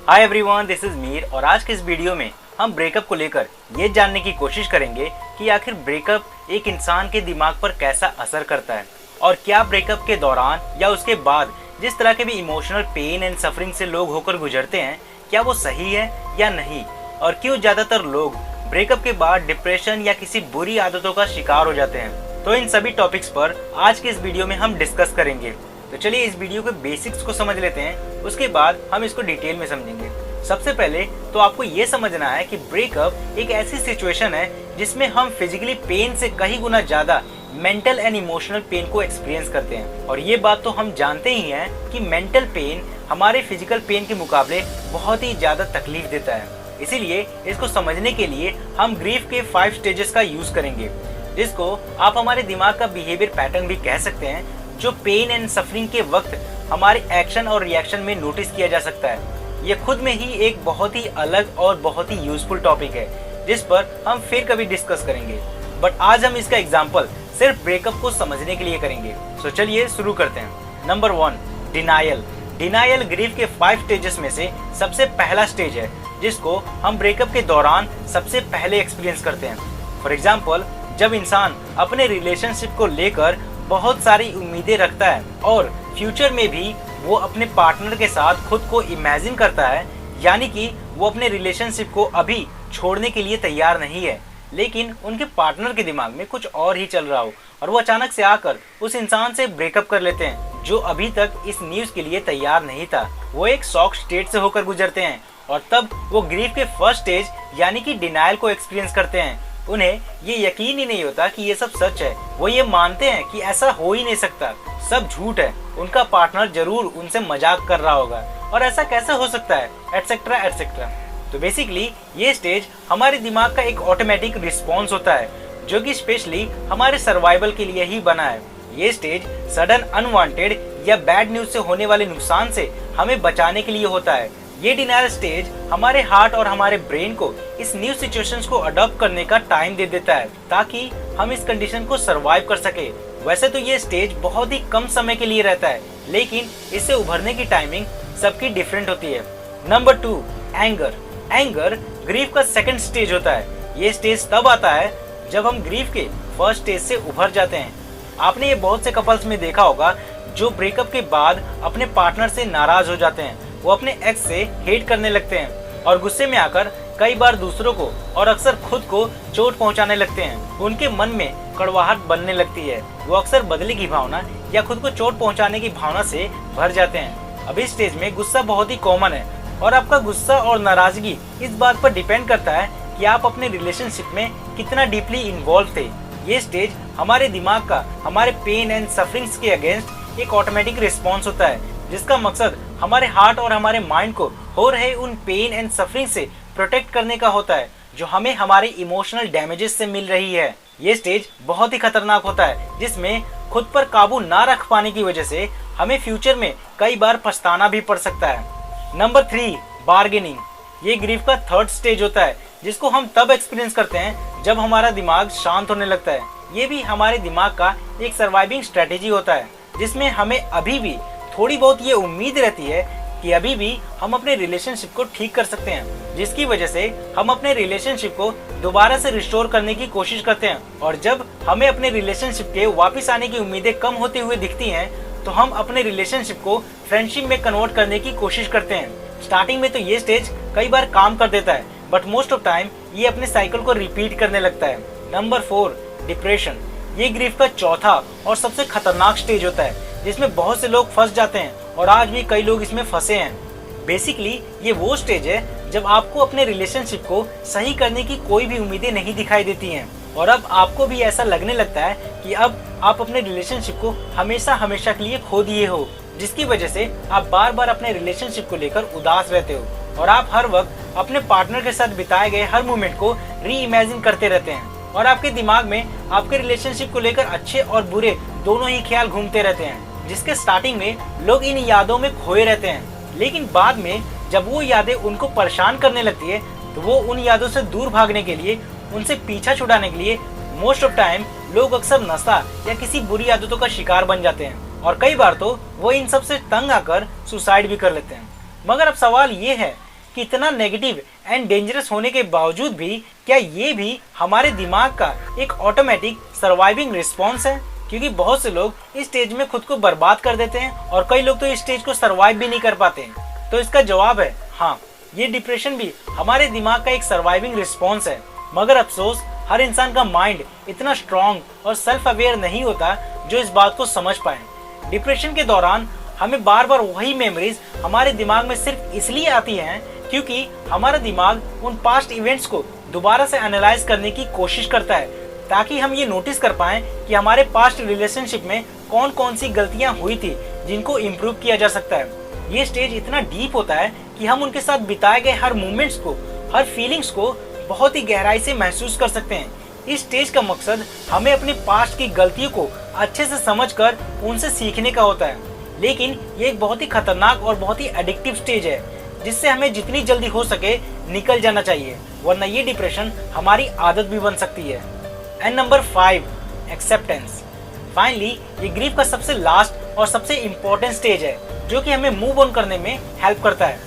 Hi everyone, this is Mir और आज के इस वीडियो में हम ब्रेकअप को लेकर ये जानने की कोशिश करेंगे कि आखिर ब्रेकअप एक इंसान के दिमाग पर कैसा असर करता है और क्या ब्रेकअप के दौरान या उसके बाद जिस तरह के भी इमोशनल पेन एंड सफरिंग से लोग होकर गुजरते हैं, क्या वो सही है या नहीं, और क्यों ज़्यादातर लोग ब्रेकअप के बाद डिप्रेशन या किसी बुरी आदतों का शिकार हो जाते हैं। तो इन सभी टॉपिक्स पर आज के इस वीडियो में हम डिस्कस करेंगे। तो चलिए इस वीडियो के बेसिक्स को समझ लेते हैं, उसके बाद हम इसको डिटेल में समझेंगे। सबसे पहले तो आपको ये समझना है कि ब्रेकअप एक ऐसी सिचुएशन है जिसमें हम फिजिकली पेन से कहीं गुना ज्यादा मेंटल एंड इमोशनल पेन को एक्सपीरियंस करते हैं। और ये बात तो हम जानते ही हैं कि मेंटल पेन हमारे फिजिकल पेन के मुकाबले बहुत ही ज्यादा तकलीफ देता है। इसीलिए इसको समझने के लिए हम ग्रीफ के 5 स्टेजेस का यूज करेंगे, जिसको आप हमारे दिमाग का बिहेवियर पैटर्न भी कह सकते हैं, जो पेन एंड सफरिंग के वक्त हमारे एक्शन और रिएक्शन में नोटिस किया जा सकता है। ये खुद में ही एक बहुत ही अलग और बहुत ही यूजफुल टॉपिक है, जिस पर हम फिर कभी डिस्कस करेंगे, बट आज हम इसका एग्जाम्पल सिर्फ ब्रेकअप को समझने के लिए करेंगे। सो चलिए शुरू करते हैं। Number 1, denial. डिनायल ग्रीफ के 5 स्टेजेस में से सबसे पहला स्टेज है, जिसको हम ब्रेकअप के दौरान सबसे पहले एक्सपीरियंस करते हैं। फॉर एग्जाम्पल, जब इंसान अपने रिलेशनशिप को लेकर बहुत सारी उम्मीदें रखता है और फ्यूचर में भी वो अपने पार्टनर के साथ खुद को इमेजिन करता है, यानी कि वो अपने रिलेशनशिप को अभी छोड़ने के लिए तैयार नहीं है, लेकिन उनके पार्टनर के दिमाग में कुछ और ही चल रहा हो और वो अचानक से आकर उस इंसान से ब्रेकअप कर लेते हैं जो अभी तक इस न्यूज़ के लिए तैयार नहीं था। वो एक शॉक स्टेट से होकर गुजरते हैं और तब वो ग्रीफ के फर्स्ट स्टेज यानी कि डिनायल को एक्सपीरियंस करते हैं। उन्हें ये यकीन ही नहीं होता कि ये सब सच है। वो ये मानते हैं कि ऐसा हो ही नहीं सकता, सब झूठ है, उनका पार्टनर जरूर उनसे मजाक कर रहा होगा और ऐसा कैसे हो सकता है, एटसेट्रा एटसेट्रा। तो बेसिकली ये स्टेज हमारे दिमाग का एक ऑटोमेटिक रिस्पॉन्स होता है, जो कि स्पेशली हमारे सर्वाइवल के लिए ही बना है। ये स्टेज सडन अनवांटेड या बैड न्यूज से होने वाले नुकसान से हमें बचाने के लिए होता है। ये डिनायल स्टेज हमारे हार्ट और हमारे ब्रेन को इस न्यू सिचुएशंस को अडॉप्ट करने का टाइम दे देता है, ताकि हम इस कंडीशन को सरवाइव कर सके। वैसे तो ये स्टेज बहुत ही कम समय के लिए रहता है, लेकिन इससे उभरने की टाइमिंग सबकी डिफरेंट होती है। Number 2, anger. एंगर ग्रीफ का सेकंड स्टेज होता है। ये स्टेज तब आता है जब हम ग्रीफ के फर्स्ट स्टेज से उभर जाते हैं। आपने ये बहुत से कपल्स में देखा होगा जो ब्रेकअप के बाद अपने पार्टनर से नाराज हो जाते हैं। वो अपने एक्स से हेट करने लगते हैं और गुस्से में आकर कई बार दूसरों को और अक्सर खुद को चोट पहुंचाने लगते हैं। उनके मन में कड़वाहट बनने लगती है। वो अक्सर बदले की भावना या खुद को चोट पहुंचाने की भावना से भर जाते हैं। अब इस स्टेज में गुस्सा बहुत ही कॉमन है और आपका गुस्सा और नाराजगी इस बात पर डिपेंड करता है कि आप अपने रिलेशनशिप में कितना डीपली इन्वॉल्व थे। ये स्टेज हमारे दिमाग का हमारे पेन एंड सफरिंग्स के अगेंस्ट एक ऑटोमेटिक रिस्पॉन्स होता है, जिसका मकसद हमारे हार्ट और हमारे माइंड को हो रहे उन पेन एंड सफरिंग से प्रोटेक्ट करने का होता है, जो हमें हमारे इमोशनल डैमेजेस से मिल रही है। ये स्टेज बहुत ही खतरनाक होता है, जिसमें खुद पर काबू ना रख पाने की वजह से हमें फ्यूचर में कई बार पछताना भी पड़ सकता है। Number 3, bargaining. ये ग्रीफ का थर्ड स्टेज होता है, जिसको हम तब एक्सपीरियंस करते हैं जब हमारा दिमाग शांत होने लगता है। ये भी हमारे दिमाग का एक सर्वाइविंग स्ट्रेटेजी होता है, जिसमें हमें अभी भी थोड़ी बहुत ये उम्मीद रहती है कि अभी भी हम अपने रिलेशनशिप को ठीक कर सकते हैं, जिसकी वजह से हम अपने रिलेशनशिप को दोबारा से रिस्टोर करने की कोशिश करते हैं। और जब हमें अपने रिलेशनशिप के वापस आने की उम्मीदें कम होती हुई दिखती हैं, तो हम अपने रिलेशनशिप को फ्रेंडशिप में कन्वर्ट करने की कोशिश करते हैं। स्टार्टिंग में तो ये स्टेज कई बार काम कर देता है, बट मोस्ट ऑफ टाइम ये अपने साइकिल को रिपीट करने लगता है। Number 4, depression. ये ग्रीफ का चौथा और सबसे खतरनाक स्टेज होता है, जिसमें बहुत से लोग फंस जाते हैं और आज भी कई लोग इसमें फंसे हैं। बेसिकली ये वो स्टेज है जब आपको अपने रिलेशनशिप को सही करने की कोई भी उम्मीदें नहीं दिखाई देती हैं और अब आपको भी ऐसा लगने लगता है कि अब आप अपने रिलेशनशिप को हमेशा हमेशा के लिए खो दिए हो, जिसकी वजह से आप बार बार अपने रिलेशनशिप को लेकर उदास रहते हो और आप हर वक्त अपने पार्टनर के साथ बिताए गए हर मोमेंट को री इमेजिन करते रहते हैं और आपके दिमाग में आपके रिलेशनशिप को लेकर अच्छे और बुरे दोनों ही ख्याल घूमते रहते हैं, जिसके स्टार्टिंग में लोग इन यादों में खोए रहते हैं, लेकिन बाद में जब वो यादें उनको परेशान करने लगती है, तो वो उन यादों से दूर भागने के लिए, उनसे पीछा छुड़ाने के लिए मोस्ट ऑफ टाइम लोग अक्सर नशा या किसी बुरी आदतों का शिकार बन जाते हैं और कई बार तो वो इन सब से तंग आकर सुसाइड भी कर लेते हैं। मगर अब सवाल ये है कि इतना नेगेटिव एंड डेंजरस होने के बावजूद भी क्या ये भी हमारे दिमाग का एक ऑटोमेटिक सर्वाइविंग रिस्पॉन्स है? क्योंकि बहुत से लोग इस स्टेज में खुद को बर्बाद कर देते हैं और कई लोग तो इस स्टेज को सर्वाइव भी नहीं कर पाते हैं। तो इसका जवाब है हाँ, ये डिप्रेशन भी हमारे दिमाग का एक सर्वाइविंग रिस्पॉन्स है। मगर अफसोस हर इंसान का माइंड इतना स्ट्रॉन्ग और सेल्फ अवेयर नहीं होता जो इस बात को समझ पाए। डिप्रेशन के दौरान हमें बार बार वही मेमोरीज हमारे दिमाग में सिर्फ इसलिए आती हैं क्योंकि हमारा दिमाग उन पास्ट इवेंट्स को दोबारा से एनालाइज करने की कोशिश करता है, ताकि हम ये नोटिस कर पाएं कि हमारे पास्ट रिलेशनशिप में कौन कौन सी गलतियां हुई थी जिनको इम्प्रूव किया जा सकता है। ये स्टेज इतना डीप होता है कि हम उनके साथ बिताए गए हर मोमेंट्स को, हर फीलिंग्स को बहुत ही गहराई से महसूस कर सकते हैं। इस स्टेज का मकसद हमें अपने पास्ट की गलतियों को अच्छे से समझकर उनसे सीखने का होता है। लेकिन ये एक बहुत ही खतरनाक और बहुत ही एडिक्टिव स्टेज है जिससे हमें जितनी जल्दी हो सके निकल जाना चाहिए, वरना ये डिप्रेशन हमारी आदत भी बन सकती है। And number 5, acceptance. फाइनली ये ग्रीफ का सबसे लास्ट और सबसे इम्पोर्टेंट स्टेज है जो कि हमें मूव ऑन करने में हेल्प करता है।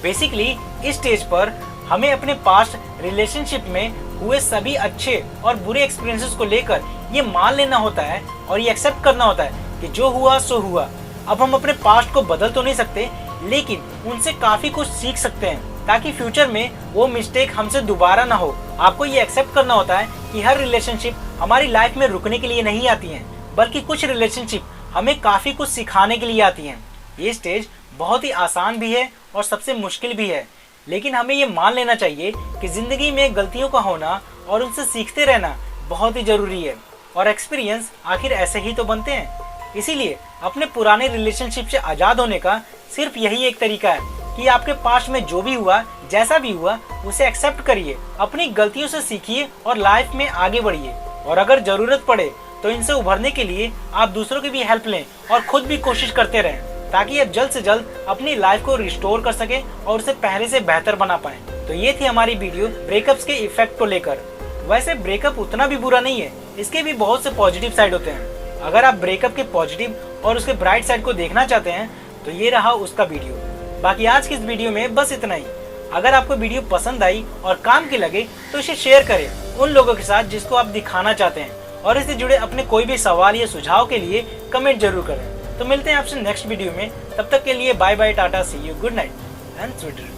बेसिकली इस स्टेज पर हमें अपने पास्ट रिलेशनशिप में हुए सभी अच्छे और बुरे एक्सपीरियंसेस को लेकर ये मान लेना होता है और ये एक्सेप्ट करना होता है कि जो हुआ सो हुआ। अब हम अपने पास्ट को बदल तो नहीं सकते, लेकिन उनसे काफी कुछ सीख सकते हैं ताकि फ्यूचर में वो मिस्टेक हमसे दोबारा ना हो। आपको ये एक्सेप्ट करना होता है कि हर रिलेशनशिप हमारी लाइफ में रुकने के लिए नहीं आती हैं, बल्कि कुछ रिलेशनशिप हमें काफी कुछ सिखाने के लिए आती हैं। ये स्टेज बहुत ही आसान भी है और सबसे मुश्किल भी है, लेकिन हमें ये मान लेना चाहिए कि जिंदगी में गलतियों का होना और उनसे सीखते रहना बहुत ही जरूरी है, और एक्सपीरियंस आखिर ऐसे ही तो बनते हैं। इसीलिए अपने पुराने रिलेशनशिप से आजाद होने का सिर्फ यही एक तरीका है कि आपके पास्ट में जो भी हुआ, जैसा भी हुआ, उसे एक्सेप्ट करिए, अपनी गलतियों से सीखिए और लाइफ में आगे बढ़िए। और अगर जरूरत पड़े तो इनसे उभरने के लिए आप दूसरों की भी हेल्प लें और खुद भी कोशिश करते रहें, ताकि आप जल्द से जल्द अपनी लाइफ को रिस्टोर कर सके और उसे पहले से बेहतर बना पाएं। तो ये थी हमारी वीडियो ब्रेकअप्स के इफेक्ट को लेकर। वैसे ब्रेकअप उतना भी बुरा नहीं है, इसके भी बहुत से पॉजिटिव साइड होते हैं। अगर आप ब्रेकअप के पॉजिटिव और उसके ब्राइट साइड को देखना चाहते हैं तो ये रहा उसका वीडियो। बाकी आज की इस वीडियो में बस इतना ही। अगर आपको वीडियो पसंद आई और काम की लगे तो इसे शेयर करें उन लोगों के साथ जिसको आप दिखाना चाहते हैं, और इससे जुड़े अपने कोई भी सवाल या सुझाव के लिए कमेंट जरूर करें। तो मिलते हैं आपसे नेक्स्ट वीडियो में, तब तक के लिए bye bye, tata, see you, good night and sweet dreams.